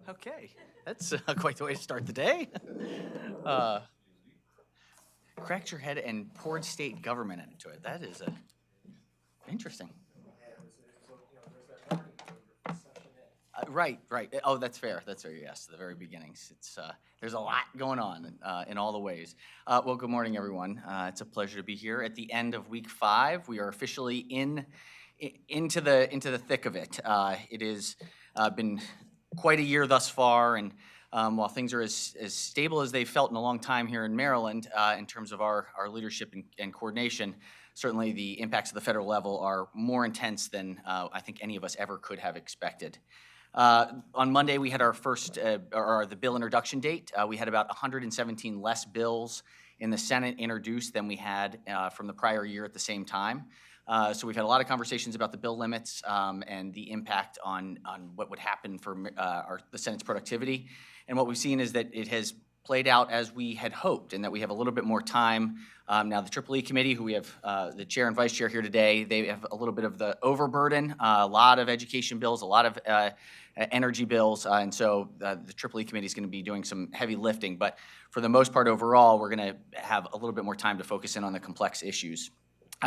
Okay, that's quite the way to start the day. Uh, Cracked your head and poured state government into it. That is interesting. Right. Oh, that's fair. That's fair. Yes, the very beginnings. It's there's a lot going on in all the ways. Well, good morning, everyone. It's a pleasure to be here at the end of week 5. We are officially into the thick of it. It has been quite a year thus far, and while things are as stable as they've felt in a long time here in Maryland, in terms of our leadership and coordination, certainly the impacts of the federal level are more intense than I think any of us ever could have expected. On Monday, we had our first, or the bill introduction date. We had about 117 less bills in the Senate introduced than we had from the prior year at the same time. So we've had a lot of conversations about the bill limits and the impact on what would happen for the Senate's productivity. And what we've seen is that it has played out as we had hoped, and that we have a little bit more time. Now, the EEE committee, who we have the chair and vice chair here today, they have a little bit of the overburden, a lot of education bills, a lot of energy bills, and so the EEE committee is going to be doing some heavy lifting. But for the most part, overall, we're going to have a little bit more time to focus in on the complex issues.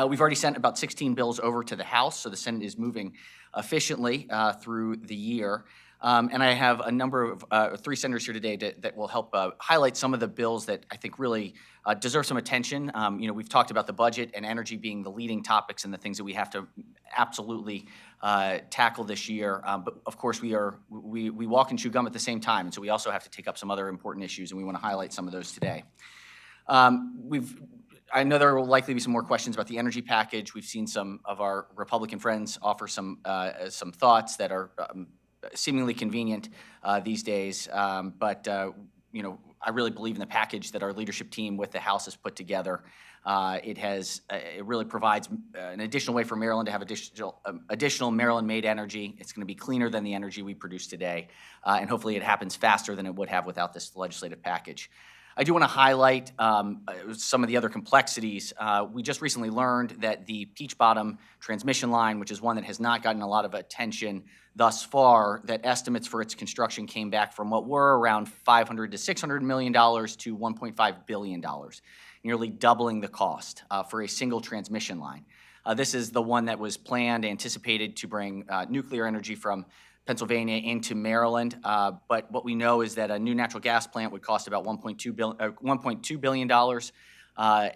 We've already sent about 16 bills over to the House, so the Senate is moving efficiently through the year. And I have a number of 3 senators here today that will help highlight some of the bills that I think really deserve some attention. We've talked about the budget and energy being the leading topics and the things that we have to absolutely tackle this year. But of course, we walk and chew gum at the same time, and so we also have to take up some other important issues, and we want to highlight some of those today. I know there will likely be some more questions about the energy package. We've seen some of our Republican friends offer some thoughts that are seemingly convenient these days, but I really believe in the package that our leadership team with the House has put together. It really provides an additional way for Maryland to have additional Maryland-made energy. It's going to be cleaner than the energy we produce today, and hopefully it happens faster than it would have without this legislative package. I do want to highlight some of the other complexities. We just recently learned that the Peach Bottom transmission line, which is one that has not gotten a lot of attention thus far, that estimates for its construction came back from what were around $500 to $600 million to $1.5 billion, nearly doubling the cost for a single transmission line. This is the one that was planned, anticipated to bring nuclear energy from Pennsylvania into Maryland, but what we know is that a new natural gas plant would cost about $1.2 billion,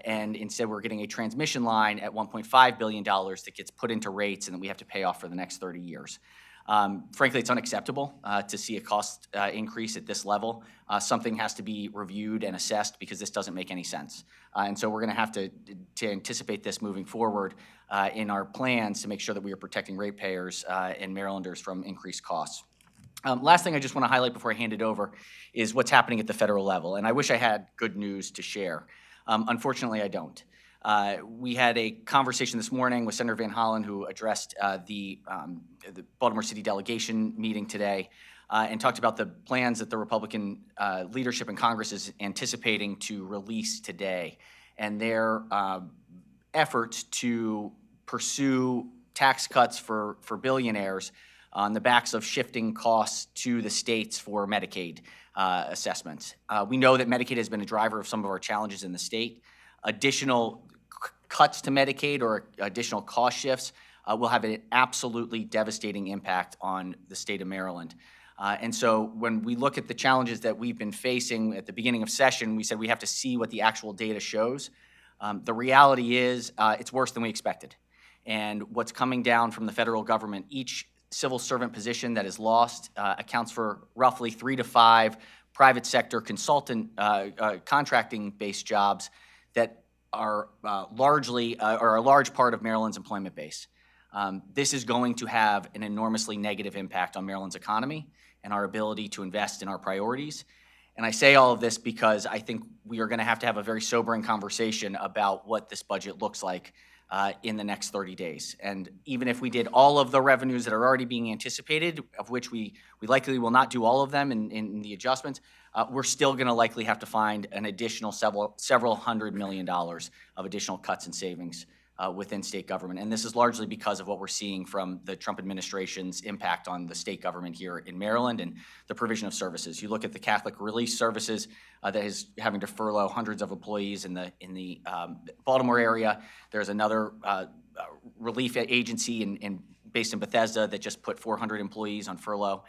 and instead we're getting a transmission line at $1.5 billion that gets put into rates and that we have to pay off for the next 30 years. Frankly, it's unacceptable to see a cost increase at this level. Something has to be reviewed and assessed because this doesn't make any sense. And so we're going to have to anticipate this moving forward in our plans to make sure that we are protecting ratepayers and Marylanders from increased costs. Last thing I just want to highlight before I hand it over is what's happening at the federal level. And I wish I had good news to share. Unfortunately, I don't. We had a conversation this morning with Senator Van Hollen, who addressed the Baltimore City delegation meeting today, and talked about the plans that the Republican leadership in Congress is anticipating to release today, and their efforts to pursue tax cuts for billionaires on the backs of shifting costs to the states for Medicaid assessments. We know that Medicaid has been a driver of some of our challenges in the state. Additional cuts to Medicaid or additional cost shifts will have an absolutely devastating impact on the state of Maryland. And so when we look at the challenges that we've been facing at the beginning of session, we said we have to see what the actual data shows. The reality is it's worse than we expected. And what's coming down from the federal government, each civil servant position that is lost accounts for roughly 3 to 5 private sector consultant contracting-based jobs that are largely or a large part of Maryland's employment base. This is going to have an enormously negative impact on Maryland's economy and our ability to invest in our priorities. And I say all of this because I think we are going to have a very sobering conversation about what this budget looks like in the next 30 days. And even if we did all of the revenues that are already being anticipated, of which we likely will not do all of them in the adjustments, we're still going to likely have to find an additional several $100 million of additional cuts and savings within state government. And this is largely because of what we're seeing from the Trump administration's impact on the state government here in Maryland and the provision of services. You look at the Catholic Relief Services that is having to furlough hundreds of employees in the Baltimore area. There's another relief agency based in Bethesda that just put 400 employees on furlough.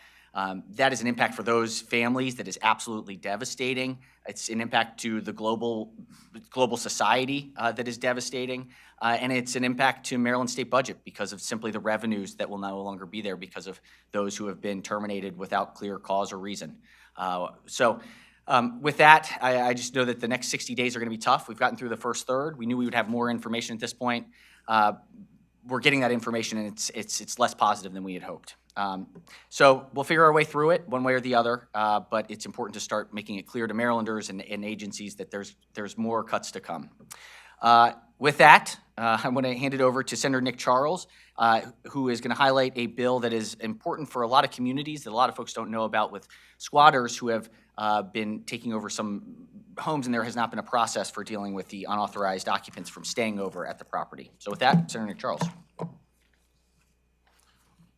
That is an impact for those families that is absolutely devastating. It's an impact to the global society that is devastating. And it's an impact to Maryland state budget because of simply the revenues that will no longer be there because of those who have been terminated without clear cause or reason. With that, I just know that the next 60 days are going to be tough. We've gotten through the first third. We knew we would have more information at this point. We're getting that information, and it's less positive than we had hoped. So we'll figure our way through it one way or the other, but it's important to start making it clear to Marylanders and agencies that there's more cuts to come. With that, I'm going to hand it over to Senator Nick Charles, who is going to highlight a bill that is important for a lot of communities that a lot of folks don't know about, with squatters who have been taking over some homes, and there has not been a process for dealing with the unauthorized occupants from staying over at the property. So with that, Senator Nick Charles.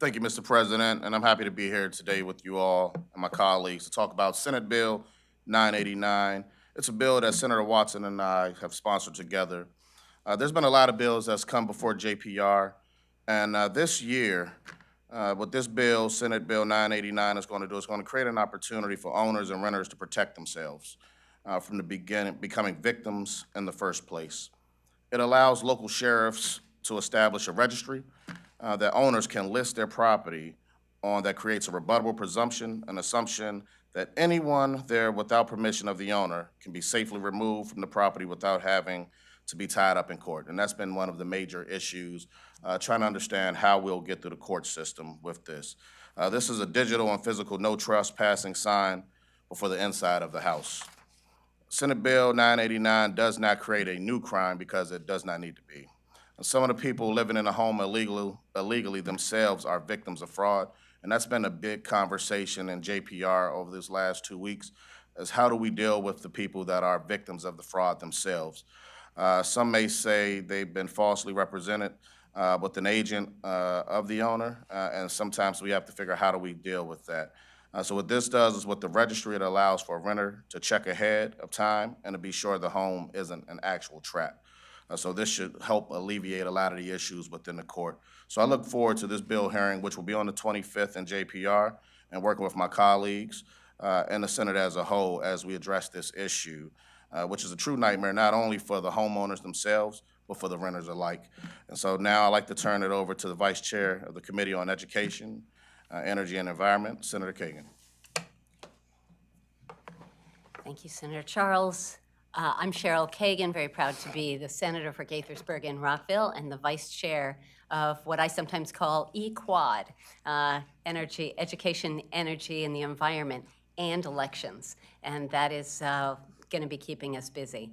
Thank you, Mr. President, and I'm happy to be here today with you all and my colleagues to talk about Senate Bill 989. It's a bill that Senator Watson and I have sponsored together. There's been a lot of bills that's come before JPR, and this year, what this bill, Senate Bill 989, is going to do is going to create an opportunity for owners and renters to protect themselves from the beginning, becoming victims in the first place. It allows local sheriffs to establish a registry that owners can list their property on that creates a rebuttable presumption, an assumption that anyone there without permission of the owner can be safely removed from the property without having to be tied up in court. And that's been one of the major issues, trying to understand how we'll get through the court system with this. This is a digital and physical no trespassing sign before the inside of the house. Senate Bill 989 does not create a new crime because it does not need to be. Some of the people living in a home illegally themselves are victims of fraud, and that's been a big conversation in JPR over these last 2 weeks, is how do we deal with the people that are victims of the fraud themselves? Some may say they've been falsely represented with an agent of the owner, and sometimes we have to figure out how do we deal with that. So what this does is, with the registry, it allows for a renter to check ahead of time and to be sure the home isn't an actual trap. So this should help alleviate a lot of the issues within the court. So I look forward to this bill hearing, which will be on the 25th in JPR, and working with my colleagues and the Senate as a whole as we address this issue, which is a true nightmare, not only for the homeowners themselves, but for the renters alike. And so now I'd like to turn it over to the Vice Chair of the Committee on Education, Energy and Environment, Senator Kagan. Thank you, Senator Charles. I'm Cheryl Kagan, very proud to be the Senator for Gaithersburg and Rockville and the Vice Chair of what I sometimes call EQUAD, Energy, Education, Energy, and the Environment, and Elections. And that is going to be keeping us busy,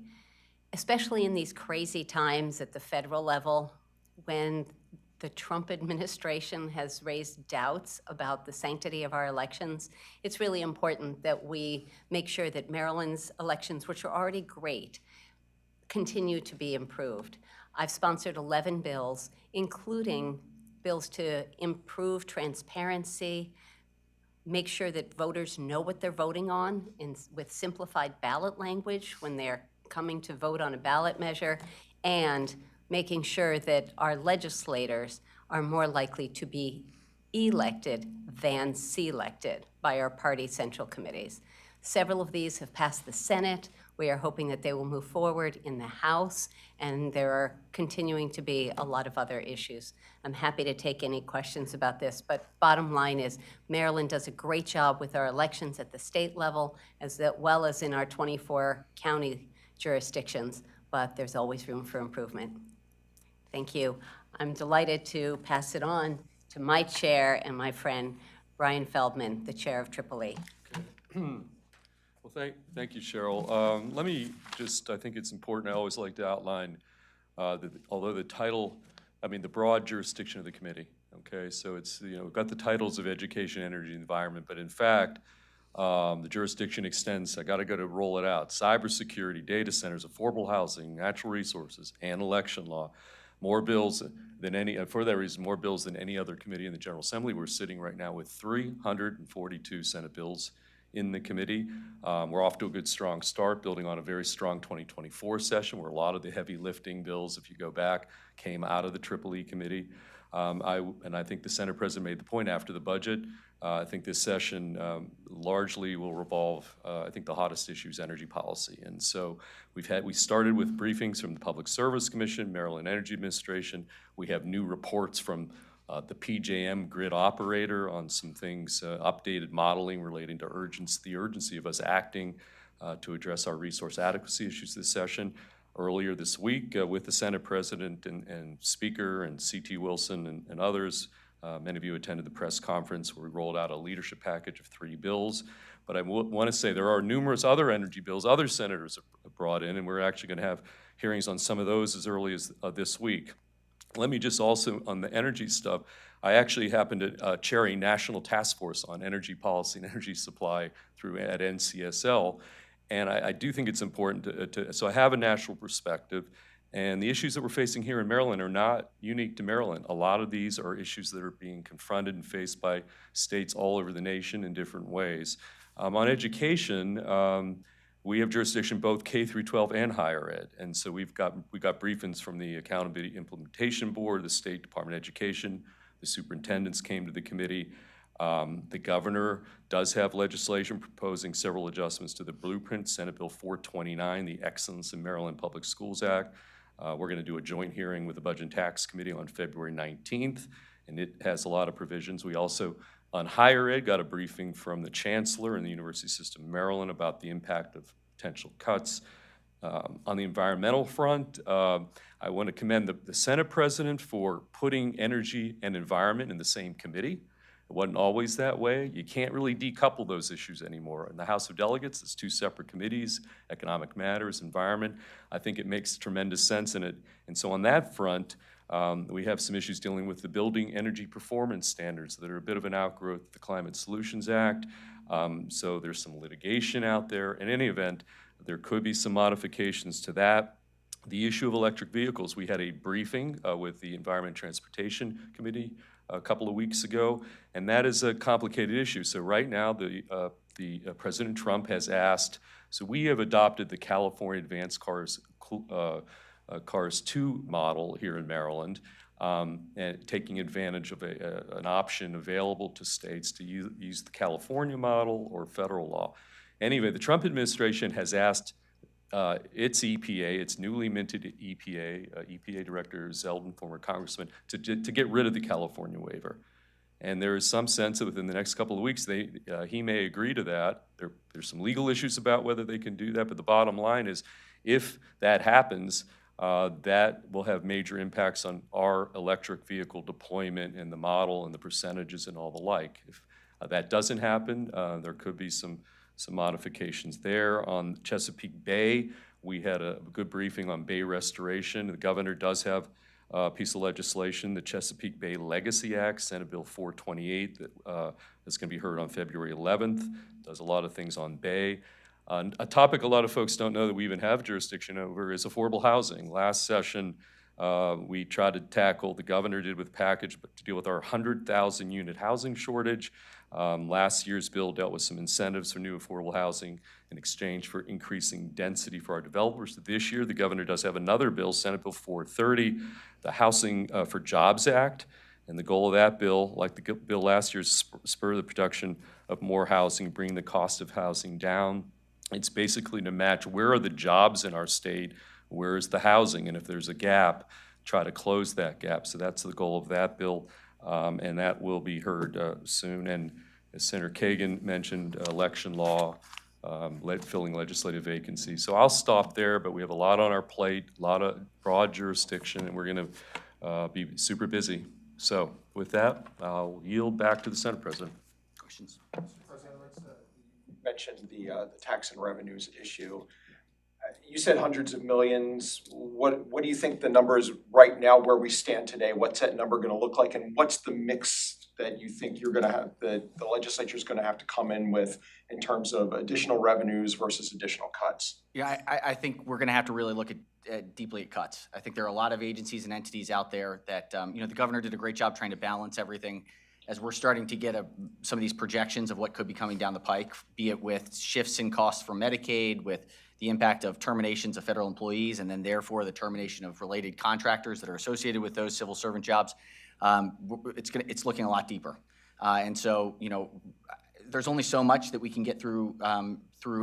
especially in these crazy times at the federal level when the Trump administration has raised doubts about the sanctity of our elections. It's really important that we make sure that Maryland's elections, which are already great, continue to be improved. I've sponsored 11 bills, including bills to improve transparency, make sure that voters know what they're voting on with simplified ballot language when they're coming to vote on a ballot measure, and making sure that our legislators are more likely to be elected than selected by our party central committees. Several of these have passed the Senate. We are hoping that they will move forward in the House, and there are continuing to be a lot of other issues. I'm happy to take any questions about this, but bottom line is Maryland does a great job with our elections at the state level, as well as in our 24 county jurisdictions, but there's always room for improvement. Thank you. I'm delighted to pass it on to my chair and my friend, Brian Feldman, the chair of EEE. Well, thank you, Cheryl. Let me just, I think it's important, I always like to outline that although the title, I mean the broad jurisdiction of the committee, okay? So it's, we've got the titles of education, energy, and environment, but in fact, the jurisdiction extends, I gotta go to roll it out, cybersecurity, data centers, affordable housing, natural resources, and election law. more bills than any, for that reason, more bills than any other committee in the General Assembly. We're sitting right now with 342 Senate bills in the committee. We're off to a good, strong start, building on a very strong 2024 session where a lot of the heavy lifting bills, if you go back, came out of the EEE committee. I think the Senate President made the point after the budget. I think this session largely will revolve, I think the hottest issue is energy policy. And so we started with briefings from the Public Service Commission, Maryland Energy Administration. We have new reports from the PJM grid operator on some things, updated modeling relating to the urgency of us acting to address our resource adequacy issues this session. Earlier this week with the Senate President and Speaker and C.T. Wilson and others, many of you attended the press conference where we rolled out a leadership package of 3 bills. But I want to say there are numerous other energy bills other senators have brought in, and we're actually going to have hearings on some of those as early as this week. Let me just also, on the energy stuff, I actually happen to chair a national task force on energy policy and energy supply at NCSL. And I do think it's important so I have a national perspective, and the issues that we're facing here in Maryland are not unique to Maryland. A lot of these are issues that are being confronted and faced by states all over the nation in different ways. On education, we have jurisdiction both K through 12 and higher ed, and so we got briefings from the Accountability Implementation Board, the State Department of Education, the superintendents came to the committee. The governor does have legislation proposing several adjustments to the blueprint, Senate Bill 429, the Excellence in Maryland Public Schools Act. We're going to do a joint hearing with the Budget and Tax Committee on February 19th, and it has a lot of provisions. We also, on higher ed, got a briefing from the chancellor and the University System of Maryland about the impact of potential cuts. On the environmental front, I want to commend the Senate President for putting energy and environment in the same committee. It wasn't always that way. You can't really decouple those issues anymore. In the House of Delegates, it's 2 separate committees, economic matters, environment. I think it makes tremendous sense in it. And so on that front, we have some issues dealing with the building energy performance standards that are a bit of an outgrowth of the Climate Solutions Act. So there's some litigation out there. In any event, there could be some modifications to that. The issue of electric vehicles, we had a briefing with the Environment and Transportation Committee a couple of weeks ago, and that is a complicated issue. So right now, President Trump has asked, so we have adopted the California Advanced Cars 2 model here in Maryland, and taking advantage of an option available to states to use the California model or federal law. Anyway, the Trump administration has asked its EPA, its newly minted EPA Director Zeldin, former congressman, to get rid of the California waiver. And there is some sense that within the next couple of weeks, he may agree to that. There's some legal issues about whether they can do that, but the bottom line is, if that happens, that will have major impacts on our electric vehicle deployment and the model and the percentages and all the like. If that doesn't happen, there could be some modifications there. On Chesapeake Bay, we had a good briefing on bay restoration. The governor does have a piece of legislation, the Chesapeake Bay Legacy Act, Senate Bill 428, that's going to be heard on February 11th. Does a lot of things on bay. A topic a lot of folks don't know that we even have jurisdiction over is affordable housing. Last session, we tried to tackle, the governor did with package, but to deal with our 100,000 unit housing shortage. Last year's bill dealt with some incentives for new affordable housing in exchange for increasing density for our developers. This year, the governor does have another bill, Senate Bill 430, the Housing for Jobs Act. And the goal of that bill, like the bill last year, is spur the production of more housing, bring the cost of housing down. It's basically to match where are the jobs in our state, where is the housing, and if there's a gap, try to close that gap. So that's the goal of that bill, and that will be heard soon. And as Senator Kagan mentioned, election law, filling legislative vacancies. So I'll stop there, but we have a lot on our plate, a lot of broad jurisdiction, and we're going to be super busy. So with that, I'll yield back to the Senate President. Questions? Mentioned the tax and revenues issue. You said hundreds of millions. What do you think the number is right now where we stand today? What's that number gonna look like, and what's the mix that you think you're gonna have, the legislature's gonna have to come in with in terms of additional revenues versus additional cuts? Yeah, I think we're going to have to really look at deeply at cuts. I think there are a lot of agencies and entities out there that, the governor did a great job trying to balance everything. As we're starting to get some of these projections of what could be coming down the pike, be it with shifts in costs from Medicaid, with the impact of terminations of federal employees, and then therefore the termination of related contractors that are associated with those civil servant jobs, it's looking a lot deeper. And so, there's only so much that we can get through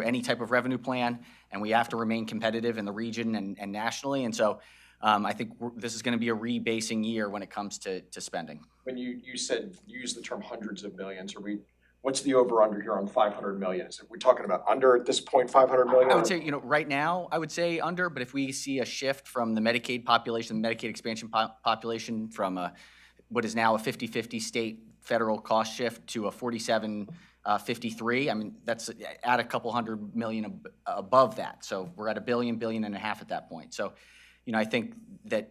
any type of revenue plan, and we have to remain competitive in the region and nationally. And so I think this is going to be a rebasing year when it comes to spending. When you said, you used the term hundreds of millions, what's the over-under here on 500 million? Is it, we talking about under at this point, 500 million? I would say, right now, I would say under, but if we see a shift from the Medicaid population, the Medicaid expansion population from what is now a 50-50 state federal cost shift to a 47-53, I mean, that's at a couple $100 million above that. So we're at $1 billion, $1.5 billion at that point. So, I think that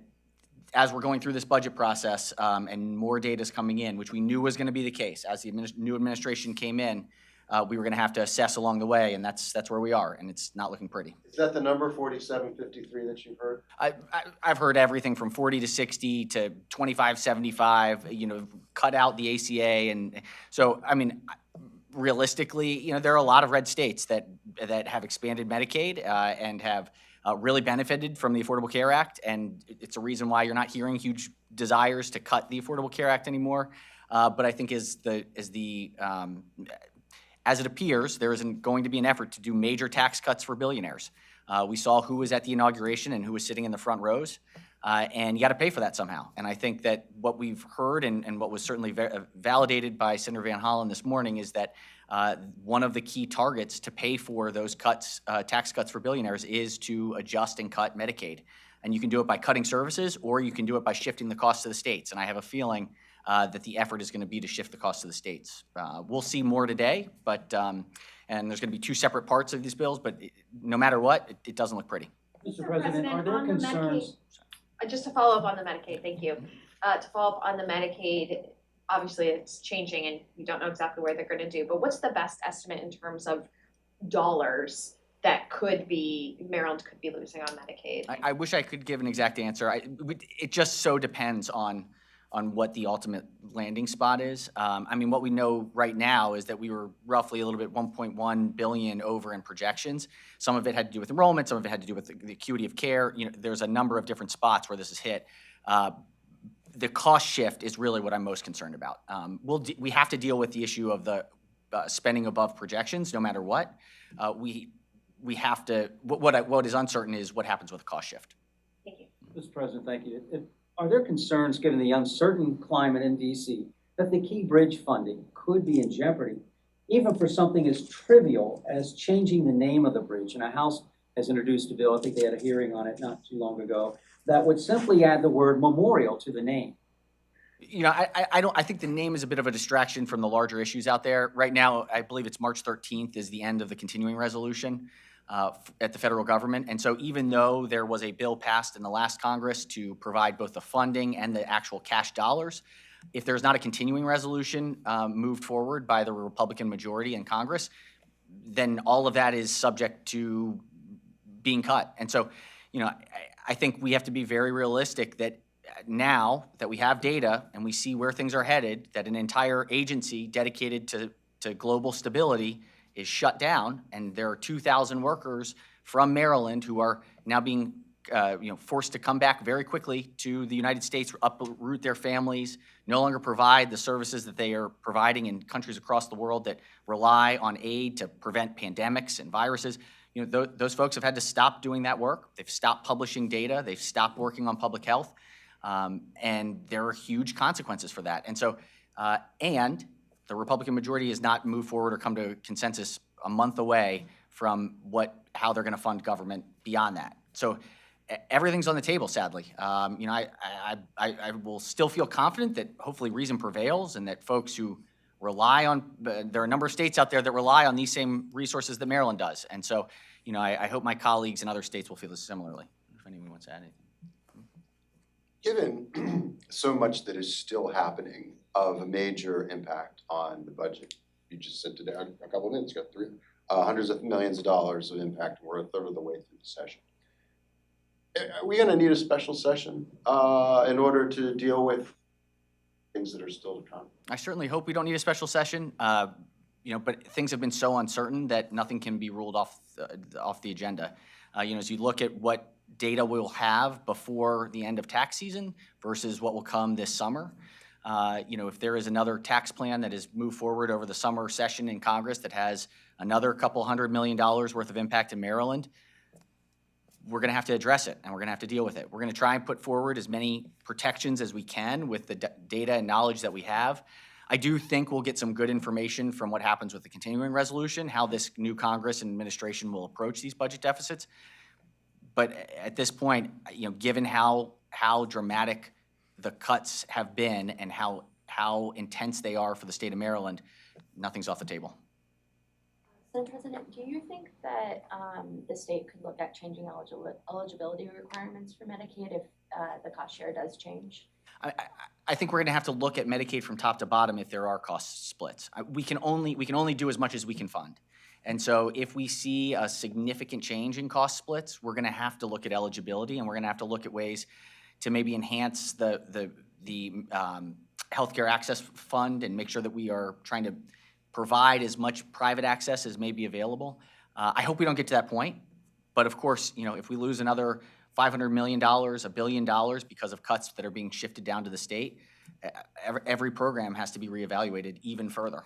as we're going through this budget process and more data is coming in, which we knew was going to be the case, as the new administration came in, we were going to have to assess along the way, and that's where we are, and it's not looking pretty. Is that the number 4753 that you've heard? I've heard everything from 40 to 60 to 25, 75. Cut out the ACA, and so I mean, realistically, there are a lot of red states that have expanded Medicaid and have really benefited from the Affordable Care Act, and it's a reason why you're not hearing huge desires to cut the Affordable Care Act anymore. But I think as it appears, there isn't going to be an effort to do major tax cuts for billionaires. We saw who was at the inauguration and who was sitting in the front rows, and you got to pay for that somehow. And I think that what we've heard and what was certainly validated by Senator Van Hollen this morning is that one of the key targets to pay for those cuts, tax cuts for billionaires, is to adjust and cut Medicaid. And you can do it by cutting services, or you can do it by shifting the cost to the states. And I have a feeling that the effort is going to be to shift the cost to the states. We'll see more today, but and there's going to be two separate parts of these bills, but no matter what, it doesn't look pretty. Mr. President, are there on the concerns? Just to follow up on the Medicaid, thank you. To follow up on the Medicaid, obviously it's changing and we don't know exactly where they're going to do, but what's the best estimate in terms of dollars that Maryland could be losing on Medicaid? I wish I could give an exact answer. It just so depends on what the ultimate landing spot is. I mean, what we know right now is that we were roughly a little bit 1.1 billion over in projections. Some of it had to do with enrollment, some of it had to do with the acuity of care. There's a number of different spots where this is hit. The cost shift is really what I'm most concerned about. We have to deal with the issue of the spending above projections, no matter what. We have to. What is uncertain is what happens with the cost shift. Thank you. Mr. President, thank you. Are there concerns, given the uncertain climate in D.C., that the key bridge funding could be in jeopardy, even for something as trivial as changing the name of the bridge? And a House has introduced a bill, I think they had a hearing on it not too long ago, that would simply add the word memorial to the name. I think the name is a bit of a distraction from the larger issues out there. Right now, I believe it's March 13th is the end of the continuing resolution at the federal government. And so even though there was a bill passed in the last Congress to provide both the funding and the actual cash dollars, if there's not a continuing resolution moved forward by the Republican majority in Congress, then all of that is subject to being cut. And so, I think we have to be very realistic that now that we have data and we see where things are headed, that an entire agency dedicated to global stability is shut down, and there are 2,000 workers from Maryland who are now being forced to come back very quickly to the United States, uproot their families, no longer provide the services that they are providing in countries across the world that rely on aid to prevent pandemics and viruses. Those folks have had to stop doing that work. They've stopped publishing data. They've stopped working on public health. And there are huge consequences for that. And so, and the Republican majority has not moved forward or come to consensus a month away from how they're going to fund government beyond that. So everything's on the table, sadly. I will still feel confident that hopefully reason prevails and that folks who rely on, there are a number of states out there that rely on these same resources that Maryland does. And so, you know, I hope my colleagues in other states will feel this similarly. If anyone wants to add anything. Given so much that is still happening of a major impact on the budget, you just said today, a couple of minutes ago, hundreds of millions of dollars of impact, and we're a third of the way through the session. Are we gonna need a special session in order to deal with things that are still to come? I certainly hope we don't need a special session, you know, but things have been so uncertain that nothing can be ruled off the agenda. You know, as you look at what data we'll have before the end of tax season versus what will come this summer, you know, if there is another tax plan that is moved forward over the summer session in Congress that has another couple $100 million worth of impact in Maryland, we're gonna have to address it and we're gonna have to deal with it. We're gonna try and put forward as many protections as we can with the data and knowledge that we have. I do think we'll get some good information from what happens with the continuing resolution, how this new Congress and administration will approach these budget deficits. But at this point, you know, given how dramatic the cuts have been and how intense they are for the state of Maryland, nothing's off the table. Senate President, do you think that the state could look at changing eligibility requirements for Medicaid if the cost share does change? I think we're going to have to look at Medicaid from top to bottom if there are cost splits. We can only do as much as we can fund. And so if we see a significant change in cost splits, we're going to have to look at eligibility, and we're going to have to look at ways to maybe enhance the healthcare access fund and make sure that we are trying to provide as much private access as may be available. I hope we don't get to that point, but of course, you know, if we lose another $500 million, $1 billion because of cuts that are being shifted down to the state, every program has to be reevaluated even further.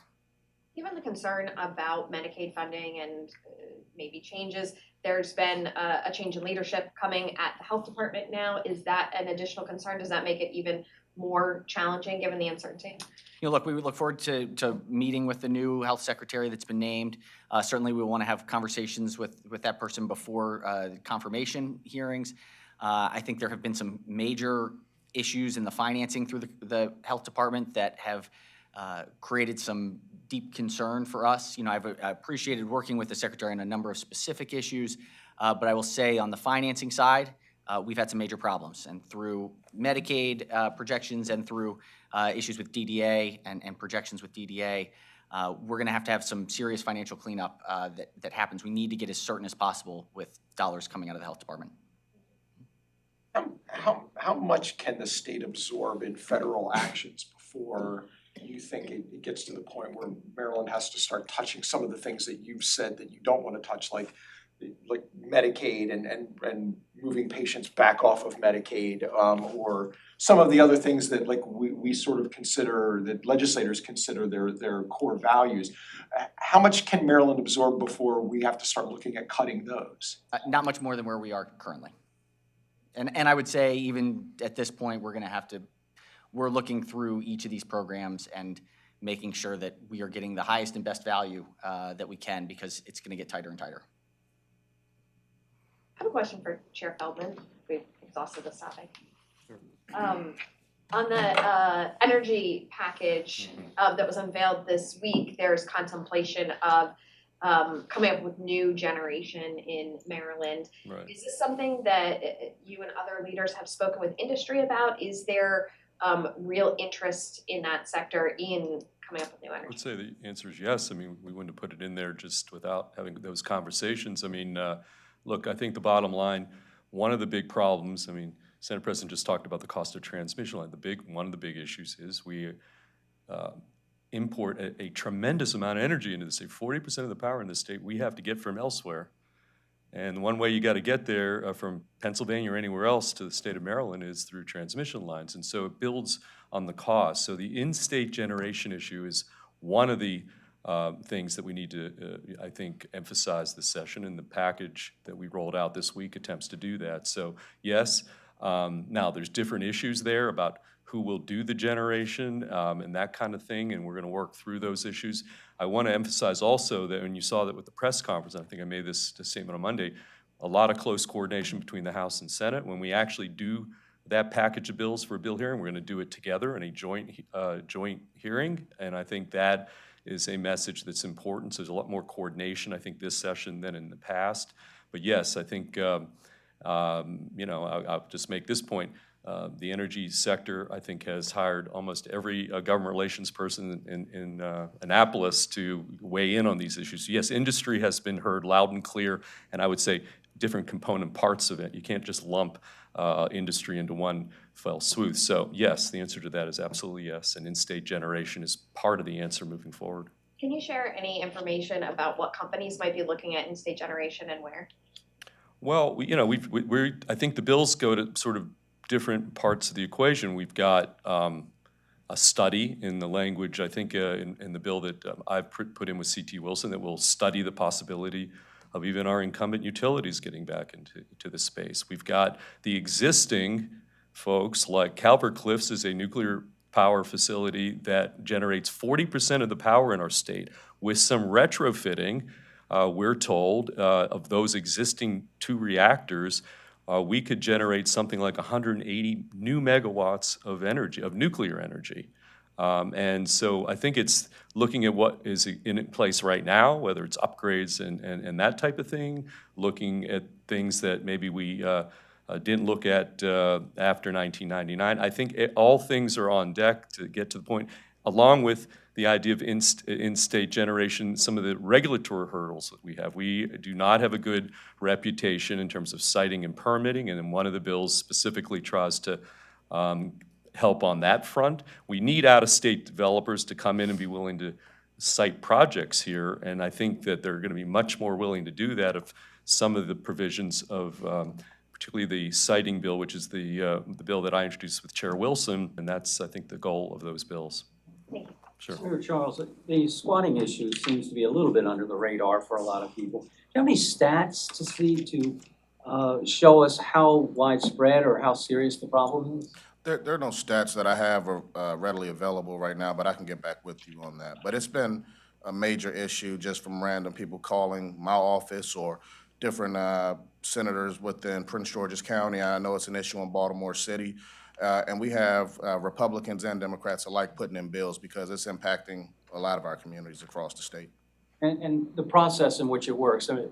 Given the concern about Medicaid funding and maybe changes, there's been a change in leadership coming at the health department now. Is that an additional concern? Does that make it even more challenging given the uncertainty? You know, look, we would look forward to meeting with the new health secretary that's been named. Certainly, we want to have conversations with that person before confirmation hearings. I think there have been some major issues in the financing through the health department that have created some deep concern for us. You know, I've appreciated working with the secretary on a number of specific issues, but I will say on the financing side, we've had some major problems, and through Medicaid projections and through issues with DDA and projections with DDA, we're going to have some serious financial cleanup that happens. We need to get as certain as possible with dollars coming out of the health department. How much can the state absorb in federal actions before you think it gets to the point where Maryland has to start touching some of the things that you've said that you don't want to touch, like Medicaid and moving patients back off of Medicaid, or some of the other things that we sort of consider, that legislators consider their core values. How much can Maryland absorb before we have to start looking at cutting those? Not much more than where we are currently. And I would say even at this point, we're looking through each of these programs and making sure that we are getting the highest and best value that we can, because it's going to get tighter and tighter. I have a question for Chair Feldman. We've exhausted this topic. On the energy package that was unveiled this week, there's contemplation of coming up with new generation in Maryland. Right. Is this something that you and other leaders have spoken with industry about? Is there real interest in that sector in coming up with new energy? I would say the answer is yes. I mean, we wouldn't have put it in there just without having those conversations. I mean, look, I think the bottom line, one of the big problems, I mean, Senate President just talked about the cost of transmission line. One of the big issues is we import a tremendous amount of energy into the state. 40% of the power in the state we have to get from elsewhere. And one way you got to get there from Pennsylvania or anywhere else to the state of Maryland is through transmission lines. And so it builds on the cost. So the in-state generation issue is one of the things that we need to, I think, emphasize this session, and the package that we rolled out this week attempts to do that. So yes, now there's different issues there about who will do the generation and that kind of thing, and we're going to work through those issues. I want to emphasize also that when you saw that with the press conference, I think I made this statement on Monday, a lot of close coordination between the House and Senate. When we actually do that package of bills for a bill hearing. We're going to do it together in a joint hearing, and I think that is a message that's important. So there's a lot more coordination, I think, this session than in the past. But yes, I think, I'll just make this point. The energy sector, I think, has hired almost every government relations person in Annapolis to weigh in on these issues. Yes, industry has been heard loud and clear, and I would say different component parts of it. You can't just lump industry into one fell swoop. So yes, the answer to that is absolutely yes, and in-state generation is part of the answer moving forward. Can you share any information about what companies might be looking at in-state generation and where? Well, I think the bills go to sort of different parts of the equation. We've got a study in the language, I think, in the bill that I've put in with C.T. Wilson, that will study the possibility of even our incumbent utilities getting back into the space. We've got the existing folks, like Calvert Cliffs is a nuclear power facility that generates 40% of the power in our state. With some retrofitting, we're told, of those existing 2 reactors, we could generate something like 180 new megawatts of energy, of nuclear energy. And so I think it's looking at what is in place right now, whether it's upgrades and that type of thing, looking at things that maybe we didn't look at after 1999. I think all things are on deck to get to the point, along with the idea of in-state generation, some of the regulatory hurdles that we have. We do not have a good reputation in terms of siting and permitting, and then one of the bills specifically tries to help on that front. We need out-of-state developers to come in and be willing to site projects here, and I think that they're going to be much more willing to do that if some of the provisions of particularly the siting bill, which is the bill that I introduced with Chair Wilson, and that's, I think, the goal of those bills. Thank you. Sure. Senator Charles, the squatting issue seems to be a little bit under the radar for a lot of people. Do you have any stats to see to show us how widespread or how serious the problem is? There are no stats that I have readily available right now, but I can get back with you on that. But it's been a major issue just from random people calling my office or different senators within Prince George's County. I know it's an issue in Baltimore City. And we have Republicans and Democrats alike putting in bills because it's impacting a lot of our communities across the state. And the process in which it works, I mean,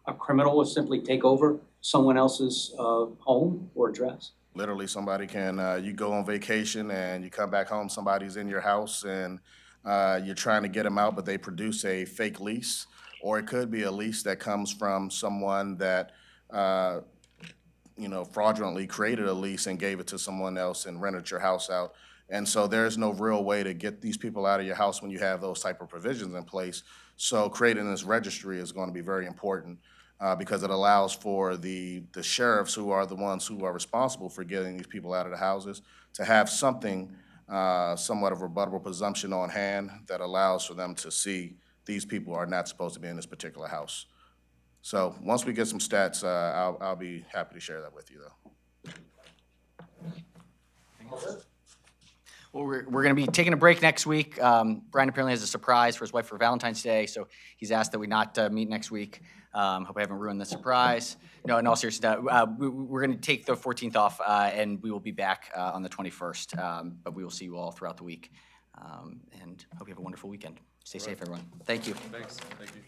a criminal will simply take over someone else's home or address? Literally, somebody can, you go on vacation and you come back home, somebody's in your house and you're trying to get them out, but they produce a fake lease. Or it could be a lease that comes from someone that fraudulently created a lease and gave it to someone else and rented your house out. And so there's no real way to get these people out of your house when you have those type of provisions in place. So creating this registry is going to be very important because it allows for the sheriffs, who are the ones who are responsible for getting these people out of the houses, to have something, somewhat of a rebuttable presumption on hand that allows for them to see these people are not supposed to be in this particular house. So once we get some stats, I'll be happy to share that with you, though. Well, we're going to be taking a break next week. Brian apparently has a surprise for his wife for Valentine's Day, so he's asked that we not meet next week. Hope I haven't ruined the surprise. No, in all seriousness, we're going to take the 14th off, and we will be back on the 21st. But we will see you all throughout the week, and hope you have a wonderful weekend. Stay safe, everyone. Thank you. Thanks. Thank you.